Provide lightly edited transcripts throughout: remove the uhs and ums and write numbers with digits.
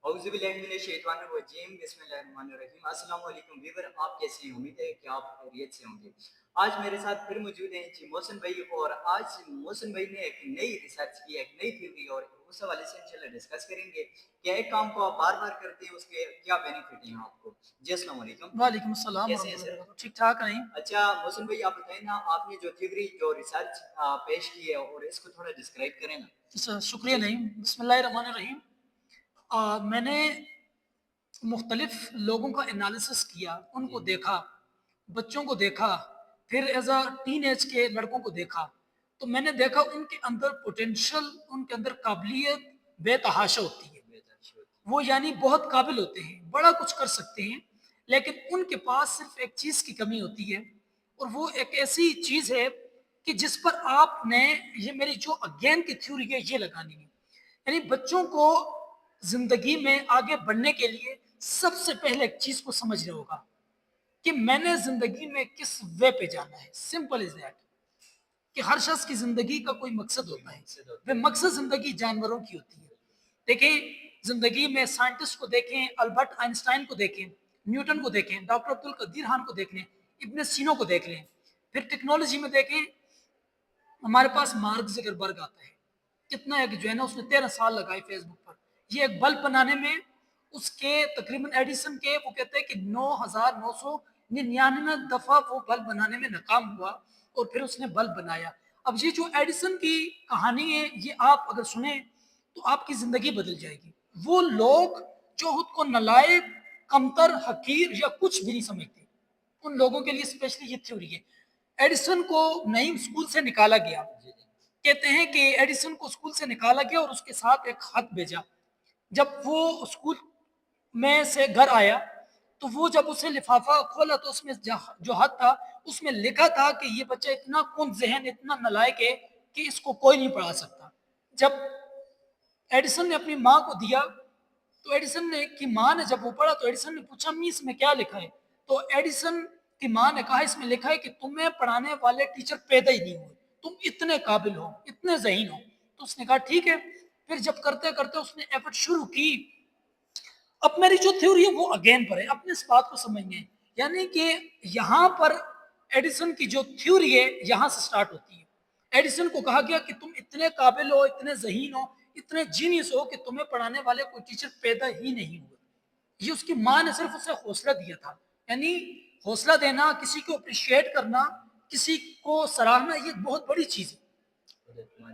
औज़ुबिल्लाहिमिनश्शैतानिर्रजीम बिस्मिल्लाहिर्रहमानिर्रहीम। अस्सलाम वालेकुम व्यूअर, आप कैसे हैं? उम्मीद है कि आप खैरियत से होंगे। आज मेरे साथ फिर मौजूद हैं जी मोहसिन भाई, और आज मोहसिन भाई ने एक नई रिसर्च की, एक नई थ्योरी, और उस हवाले से इंशाल्लाह डिस्कस करेंगे कि एक काम को आप बार बार करते हैं उसके क्या बेनिफिट हैं आपको। जी अस्सलाम वालेकुम। वालेकुम अस्सलाम कैसे हैं वरहमतुल्लाहि सर? वबरकातुहू। ठीक ठाक नहीं। अच्छा मोहसिन भाई, आप बताएं ना, आपने जो थ्योरी जो रिसर्च पेश की है, और इसको थोड़ा डिस्क्राइब करें ना। शुक्रिया जी नहीं। बिस्मिल्लाहिर्रहमानिर्रहीम। मैंने मुख्तलिफ लोगों का एनालिसिस किया, उनको जी देखा, बच्चों को देखा, फिर एज अ टीन एज के लड़कों को देखा। तो मैंने देखा उनके अंदर पोटेंशियल, उनके अंदर काबिलियत बेतहाशा होती है। बेहतर अच्छी होती वो यानी बहुत काबिल होते हैं, बड़ा कुछ कर सकते हैं, लेकिन उनके पास सिर्फ एक चीज़ की कमी होती है, और वो एक ऐसी चीज़ है कि जिस पर आपने, ये मेरी जो अज्ञान की थ्योरी है, ये लगानी है। यानी बच्चों को ज़िंदगी में आगे बढ़ने के लिए सबसे पहले एक चीज़ को समझना होगा कि मैंने ज़िंदगी में किस वे पे जाना है। Simple is that. कि हर शख्स की ज़िंदगी का कोई मकसद कोई होता है। मकसद होता वे है। मकसद ज़िंदगी जानवरों की होती है। देखें, ज़िंदगी में साइंटिस्ट को देखें, अल्बर्ट आइंस्टाइन को देखें, न्यूटन को देखें, डॉक्टर अब्दुल कदीर खान को देख लें, इब्न सीना को देख लें। फिर टेक्नोलॉजी में देखें, हमारे पास मार्क ज़करबर्ग आता है। कितना एक जो है ना, उसने 13 साल लगाए फेसबुक पर। ये एक बल्ब बनाने में उसके तकरीबन एडिसन के, वो कहते हैं कि 9,999 दफ़ा वो बल्ब बनाने में नाकाम हुआ, और फिर उसने बल्ब बनाया। अब ये जो एडिसन की कहानी है, ये आप अगर सुने तो आपकी ज़िंदगी बदल जाएगी। वो लोग जो खुद को नालायक, कमतर, हकीर या कुछ भी नहीं समझते, उन लोगों के लिए स्पेशली ये थ्योरी है। एडिसन को नहीं स्कूल से निकाला गया। जी जी। कहते हैं कि एडिसन को स्कूल से निकाला गया और उसके साथ एक खत भेजा। जब वो स्कूल में से घर आया, तो वो जब उसे लिफाफा खोला, तो उसमें जो खत था, उसमें लिखा था कि ये बच्चा इतना कुंद ज़हन, इतना नालायक है कि इसको कोई नहीं पढ़ा सकता। जब एडिसन ने अपनी माँ को दिया, तो एडिसन ने की माँ ने जब वो पढ़ा, तो एडिसन ने पूछा, अम्मी इसमें क्या लिखा है? तो एडिसन की माँ ने कहा, इसमें लिखा है कि तुम्हें पढ़ाने वाले टीचर पैदा ही नहीं हुए, तुम इतने काबिल हो, इतने ज़हीन हो। तो उसने कहा ठीक है। फिर जब करते करते उसने एफर्ट शुरू की। अब मेरी जो थ्योरी है वो अगेन पर है, अपने इस बात को समझने हैं। यानी कि यहाँ पर एडिसन की जो थ्योरी है, यहाँ से स्टार्ट होती है। एडिसन को कहा गया कि तुम इतने काबिल हो, इतने ज़हीन हो, इतने जीनियस हो कि तुम्हें पढ़ाने वाले कोई टीचर पैदा ही नहीं हुए। ये उसकी माँ ने सिर्फ उसे हौसला दिया था। यानी हौसला देना, किसी को अप्रिशिएट करना, किसी को सराहना, ये बहुत बड़ी चीज़ है।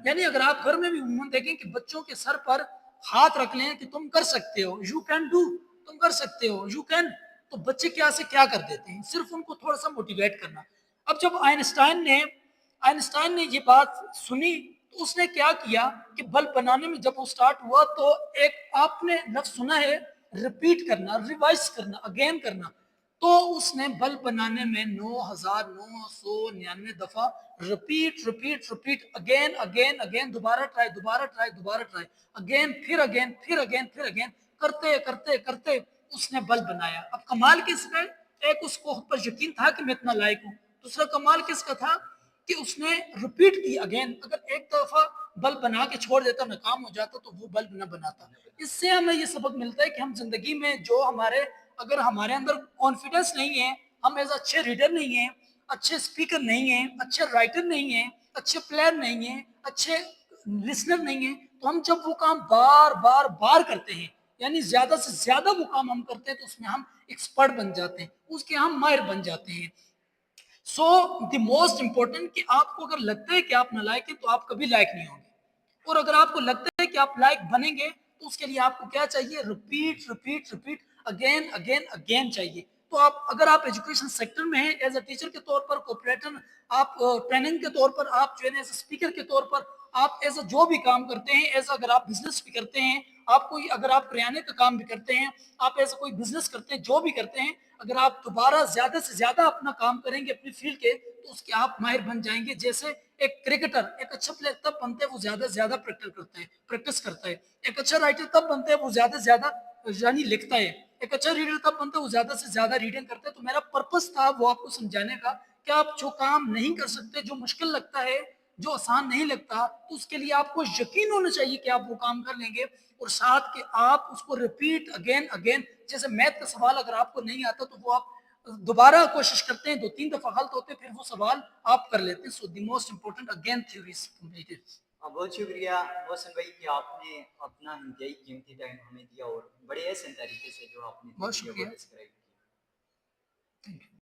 यानी अगर आप घर में भी उम्मीद देखें कि बच्चों के सर पर हाथ रख लें कि तुम कर सकते हो, यू कैन डू, तुम कर सकते हो, यू कैन, तो बच्चे क्या से क्या कर देते हैं, सिर्फ उनको थोड़ा सा मोटिवेट करना। अब जब आइंस्टाइन ने ये बात सुनी, तो उसने क्या किया कि बल्ब बनाने में जब वो स्टार्ट हुआ, तो एक आपने लफ्ज सुना है, रिपीट करना, रिवाइज करना, अगेन करना। तो उसने बल्ब बनाने में 9,999 दफा repeat repeat repeat, again again again, दोबारा ट्राई, दोबारा ट्राई, दोबारा ट्राई, अगेन, फिर अगेन, फिर अगेन, फिर अगेन, करते करते करते उसने बल्ब बनाया। अब कमाल किसका? एक उसको खुद पर यकीन था कि मैं इतना लायक हूँ। दूसरा कमाल किसका था कि उसने रिपीट की अगेन। अगर एक दफा बल्ब बना के छोड़ देता, नाकाम हो जाता, तो वो बल्ब न बनाता। इससे हमें ये सबक मिलता है कि हम जिंदगी में जो हमारे, अगर हमारे अंदर कॉन्फिडेंस नहीं है, हम एज अच्छे रीडर नहीं है, अच्छे स्पीकर नहीं है, अच्छे राइटर नहीं है, अच्छे प्लेयर नहीं है, अच्छे लिसनर नहीं है, तो हम जब वो काम बार बार बार करते हैं, यानी ज्यादा से ज्यादा वो काम हम करते हैं, तो उसमें हम एक्सपर्ट बन जाते हैं, उसके हम माहिर बन जाते हैं। सो द मोस्ट इंपॉर्टेंट कि आपको अगर लगता है कि आप नालायक हैं, तो आप कभी लायक नहीं होंगे। और अगर आपको लगता है कि आप लायक बनेंगे, तो उसके लिए आपको क्या चाहिए? Repeat repeat repeat, again again again चाहिए। तो आप, अगर आप एजुकेशन सेक्टर में हैं, एज अ टीचर के तौर पर, कोऑपरेटर, आप ट्रेनिंग के तौर पर, आप जो है एज स्पीकर के तौर पर, आप एज जो भी काम करते हैं, एज अगर आप बिजनेस भी करते हैं, आप कोई, अगर आप किराने का काम भी करते हैं, आप ऐसा कोई बिजनेस करते हैं, जो भी करते हैं, अगर आप दोबारा ज्यादा से ज्यादा अपना काम करेंगे अपनी फील्ड के, तो उसके आप माहिर बन जाएंगे। जैसे एक क्रिकेटर एक अच्छा प्लेयर तब बनते हैं वो ज्यादा से ज्यादा प्रैक्टिस करता है। एक अच्छा राइटर तब बनता है वो ज्यादा से ज्यादा यानी लिखता है। एक अच्छा रीडर तब बनता है वो ज्यादा से ज्यादा रीडिंग करता है। तो मेरा पर्पस था वो आपको समझाने का कि आप जो काम नहीं कर सकते, जो मुश्किल लगता है, جو آسان نہیں لگتا تو اس کے لیے آپ کو یقین ہونا چاہیے کہ آپ وہ کام کر لیں گے، اور ساتھ کہ آپ اس کو ریپیٹ اگین اگین، جیسے میتھ کا سوال اگر آپ کو نہیں آتا تو وہ آپ دوبارہ کوشش کرتے ہیں، 2-3 دفعہ غلط ہوتے ہیں، پھر وہ سوال آپ کر لیتے ہیں. So the most important again theory is completed. بہت شکریہ محسن بھائی کہ آپ نے اپنا انتہائی قیمتی ٹائم ہمیں دیا اور بڑے احسن طریقے سے جو آپ نے بہت تھیوری ہے وہ شکریہ. ڈسکرائب کی. Thank you.